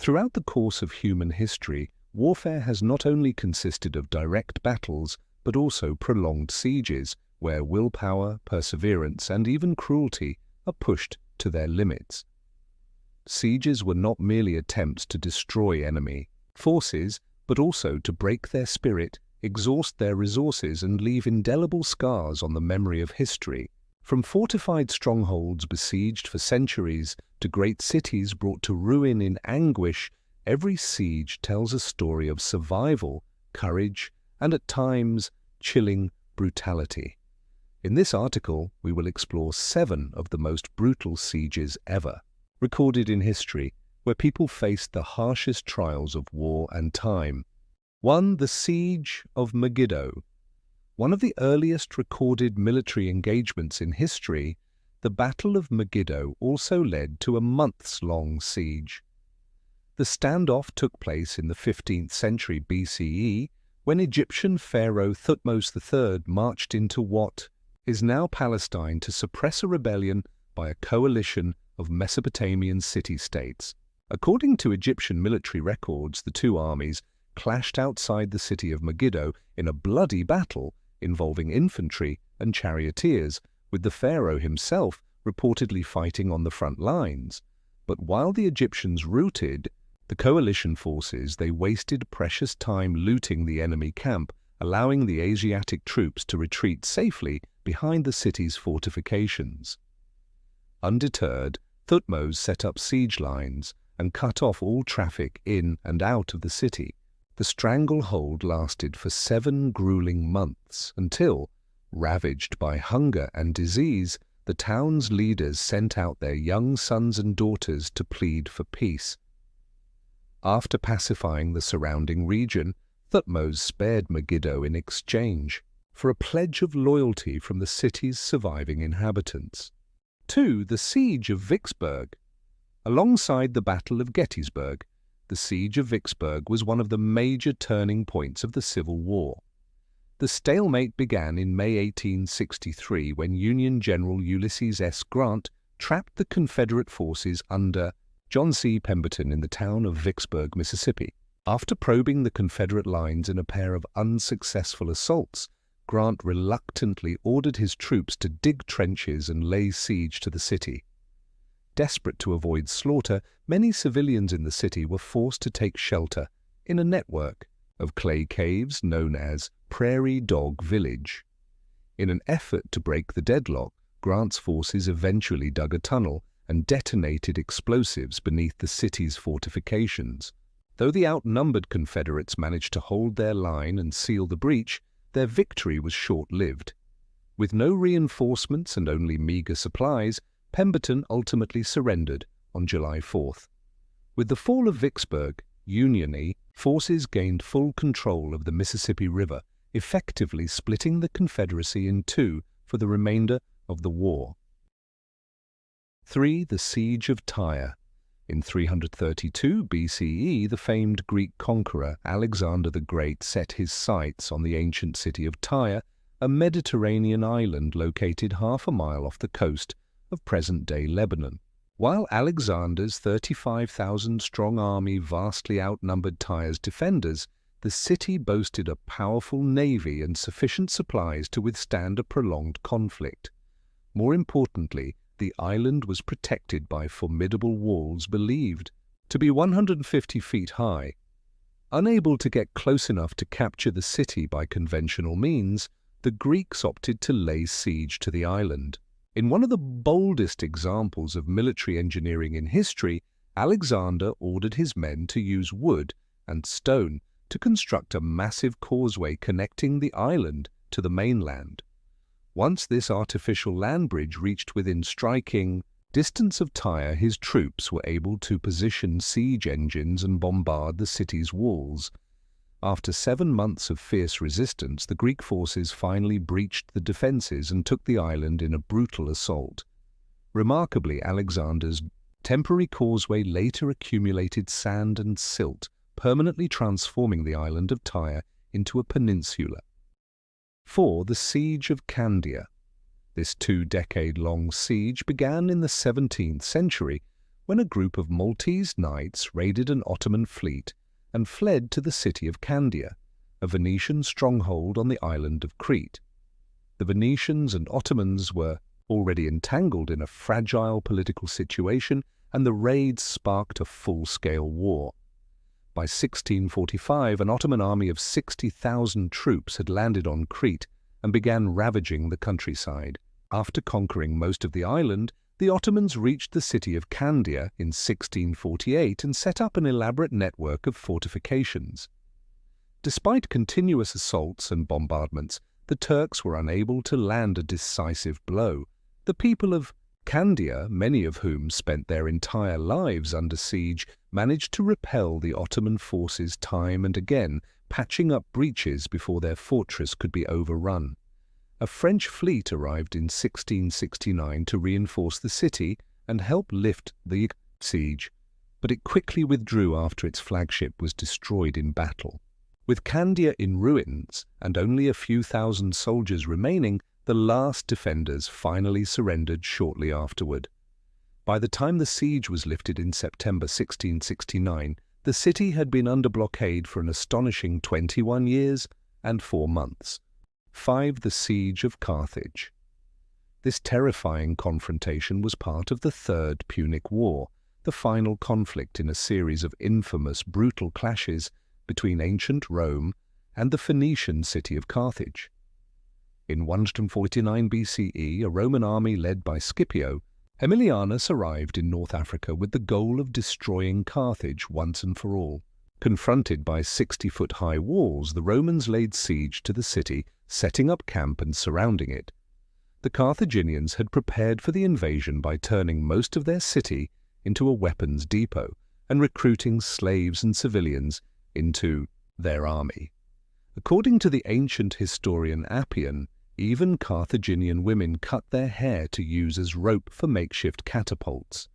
Throughout the course of human history, warfare has not only consisted of direct battles, but also prolonged sieges, where willpower, perseverance, and even cruelty are pushed to their limits. Sieges were not merely attempts to destroy enemy forces, but also to break their spirit, exhaust their resources, and leave indelible scars on the memory of history. From fortified strongholds besieged for centuries to great cities brought to ruin in anguish, every siege tells a story of survival, courage, and at times, chilling brutality. In this article, we will explore 7 of the most brutal sieges ever, recorded in history, where people faced the harshest trials of war and time. 1. The Siege of Megiddo. One of the earliest recorded military engagements in history, the Battle of Megiddo also led to a months-long siege. The standoff took place in the 15th century BCE, when Egyptian pharaoh Thutmose III marched into what is now Palestine to suppress a rebellion by a coalition of Mesopotamian city-states. According to Egyptian military records, the two armies clashed outside the city of Megiddo in a bloody battle involving infantry and charioteers, with the pharaoh himself reportedly fighting on the front lines. But while the Egyptians routed the coalition forces, they wasted precious time looting the enemy camp, allowing the Asiatic troops to retreat safely behind the city's fortifications. Undeterred, Thutmose set up siege lines and cut off all traffic in and out of the city. The stranglehold lasted for 7 grueling months until, ravaged by hunger and disease, the town's leaders sent out their young sons and daughters to plead for peace. After pacifying the surrounding region, Thutmose spared Megiddo in exchange for a pledge of loyalty from the city's surviving inhabitants. 2. The Siege of Vicksburg. Alongside the Battle of Gettysburg, the Siege of Vicksburg was one of the major turning points of the Civil War. The stalemate began in May 1863 when Union General Ulysses S. Grant trapped the Confederate forces under John C. Pemberton in the town of Vicksburg, Mississippi. After probing the Confederate lines in a pair of unsuccessful assaults, Grant reluctantly ordered his troops to dig trenches and lay siege to the city. Desperate to avoid slaughter, many civilians in the city were forced to take shelter in a network of clay caves known as Prairie Dog Village. In an effort to break the deadlock, Grant's forces eventually dug a tunnel and detonated explosives beneath the city's fortifications. Though the outnumbered Confederates managed to hold their line and seal the breach, their victory was short-lived. With no reinforcements and only meager supplies, Pemberton ultimately surrendered on July 4th. With the fall of Vicksburg, Union forces gained full control of the Mississippi River, effectively splitting the Confederacy in two for the remainder of the war. 3. The Siege of Tyre. In 332 BCE, the famed Greek conqueror Alexander the Great set his sights on the ancient city of Tyre, a Mediterranean island located half a mile off the coast of present-day Lebanon. While Alexander's 35,000-strong army vastly outnumbered Tyre's defenders, the city boasted a powerful navy and sufficient supplies to withstand a prolonged conflict. More importantly, the island was protected by formidable walls believed to be 150 feet high. Unable to get close enough to capture the city by conventional means, the Greeks opted to lay siege to the island. In one of the boldest examples of military engineering in history, Alexander ordered his men to use wood and stone to construct a massive causeway connecting the island to the mainland. Once this artificial land bridge reached within striking distance of Tyre, his troops were able to position siege engines and bombard the city's walls. After 7 months of fierce resistance, the Greek forces finally breached the defenses and took the island in a brutal assault. Remarkably, Alexander's temporary causeway later accumulated sand and silt, permanently transforming the island of Tyre into a peninsula. 4. The Siege of Candia. This 2-decade-long siege began in the 17th century when a group of Maltese knights raided an Ottoman fleet and fled to the city of Candia, a Venetian stronghold on the island of Crete. The Venetians and Ottomans were already entangled in a fragile political situation, and the raids sparked a full-scale war. By 1645, an Ottoman army of 60,000 troops had landed on Crete and began ravaging the countryside. After conquering most of the island, the Ottomans reached the city of Candia in 1648 and set up an elaborate network of fortifications. Despite continuous assaults and bombardments, the Turks were unable to land a decisive blow. The people of Candia, many of whom spent their entire lives under siege, managed to repel the Ottoman forces time and again, patching up breaches before their fortress could be overrun. A French fleet arrived in 1669 to reinforce the city and help lift the siege, but it quickly withdrew after its flagship was destroyed in battle. With Candia in ruins and only a few thousand soldiers remaining, the last defenders finally surrendered shortly afterward. By the time the siege was lifted in September 1669, the city had been under blockade for an astonishing 21 years and 4 months. 5. The Siege of Carthage. This terrifying confrontation was part of the Third Punic War, the final conflict in a series of infamous, brutal clashes between ancient Rome and the Phoenician city of Carthage. In 149 BCE, a Roman army led by Scipio, Aemilianus arrived in North Africa with the goal of destroying Carthage once and for all. Confronted by 60-foot-high walls, the Romans laid siege to the city, setting up camp and surrounding it. The Carthaginians had prepared for the invasion by turning most of their city into a weapons depot and recruiting slaves and civilians into their army. According to the ancient historian Appian, even Carthaginian women cut their hair to use as rope for makeshift catapults.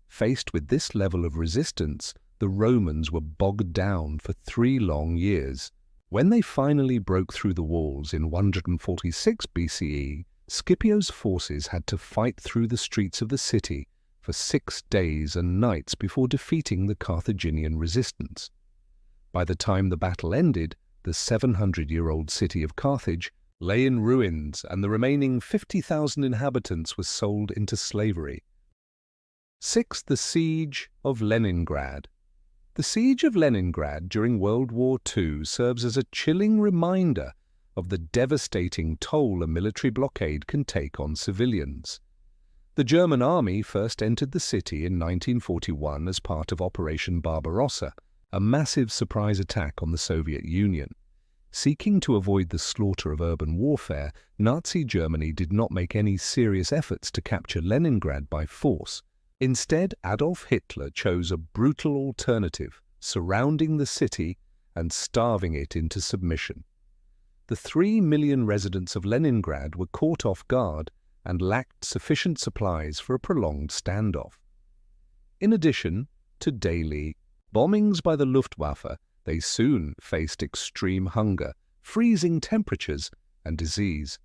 Faced with this level of resistance, the Romans were bogged down for 3 long years. When they finally broke through the walls in 146 BCE, Scipio's forces had to fight through the streets of the city for 6 days and nights before defeating the Carthaginian resistance. By the time the battle ended, the 700-year-old city of Carthage lay in ruins, and the remaining 50,000 inhabitants were sold into slavery. 6. The Siege of Leningrad. The Siege of Leningrad during World War II serves as a chilling reminder of the devastating toll a military blockade can take on civilians. The German army first entered the city in 1941 as part of Operation Barbarossa, a massive surprise attack on the Soviet Union. Seeking to avoid the slaughter of urban warfare, Nazi Germany did not make any serious efforts to capture Leningrad by force. Instead, Adolf Hitler chose a brutal alternative, surrounding the city and starving it into submission. The 3 million residents of Leningrad were caught off guard and lacked sufficient supplies for a prolonged standoff. In addition to daily bombings by the Luftwaffe, they soon faced extreme hunger, freezing temperatures, and disease.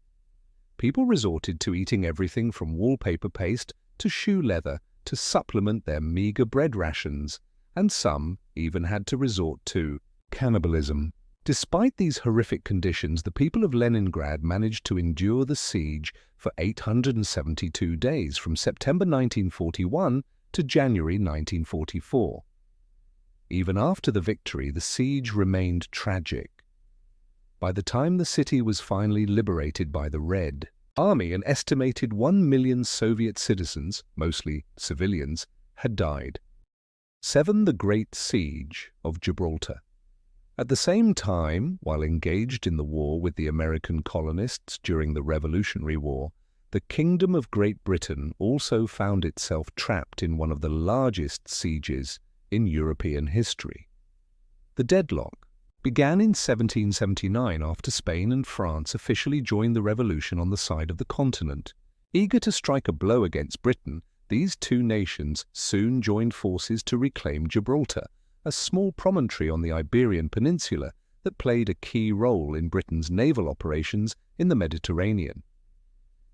People resorted to eating everything from wallpaper paste to shoe leather to supplement their meager bread rations, and some even had to resort to cannibalism. Despite these horrific conditions, the people of Leningrad managed to endure the siege for 872 days, from September 1941 to January 1944. Even after the victory, the siege remained tragic. By the time the city was finally liberated by the Red Army, an estimated 1 million Soviet citizens, mostly civilians, had died. 7. The Great Siege of Gibraltar. At the same time, while engaged in the war with the American colonists during the Revolutionary War, the Kingdom of Great Britain also found itself trapped in one of the largest sieges in European history. The deadlock began in 1779 after Spain and France officially joined the revolution on the side of the continent. Eager to strike a blow against Britain, these two nations soon joined forces to reclaim Gibraltar, a small promontory on the Iberian Peninsula that played a key role in Britain's naval operations in the Mediterranean.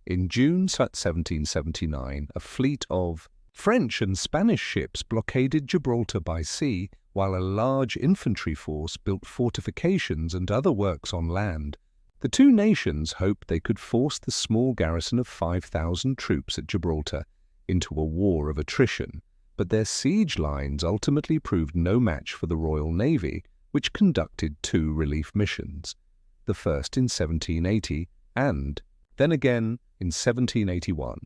In June 1779, a fleet of French and Spanish ships blockaded Gibraltar by sea, while a large infantry force built fortifications and other works on land. The two nations hoped they could force the small garrison of 5,000 troops at Gibraltar into a war of attrition, but their siege lines ultimately proved no match for the Royal Navy, which conducted two relief missions, the first in 1780 and then again in 1781.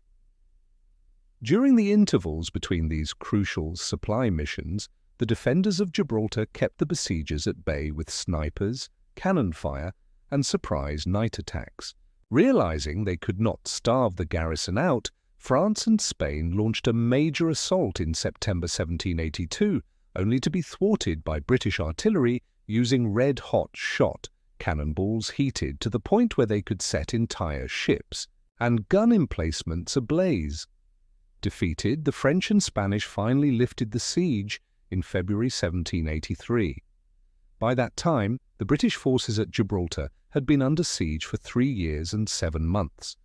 During the intervals between these crucial supply missions, the defenders of Gibraltar kept the besiegers at bay with snipers, cannon fire, and surprise night attacks. Realizing they could not starve the garrison out, France and Spain launched a major assault in September 1782, only to be thwarted by British artillery using red-hot shot, cannonballs heated to the point where they could set entire ships, and gun emplacements ablaze. Defeated, the French and Spanish finally lifted the siege in February 1783. By that time, the British forces at Gibraltar had been under siege for 3 years and 7 months.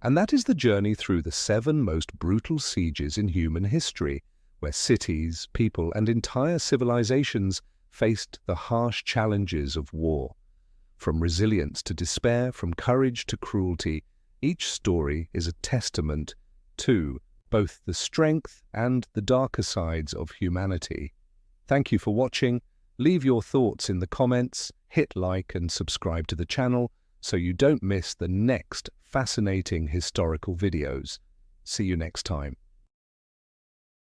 And that is the journey through the 7 most brutal sieges in human history, where cities, people, and entire civilizations faced the harsh challenges of war. From resilience to despair, from courage to cruelty, each story is a testament to both the strength and the darker sides of humanity. Thank you for watching. Leave your thoughts in the comments, hit like and subscribe to the channel so you don't miss the next fascinating historical videos. See you next time.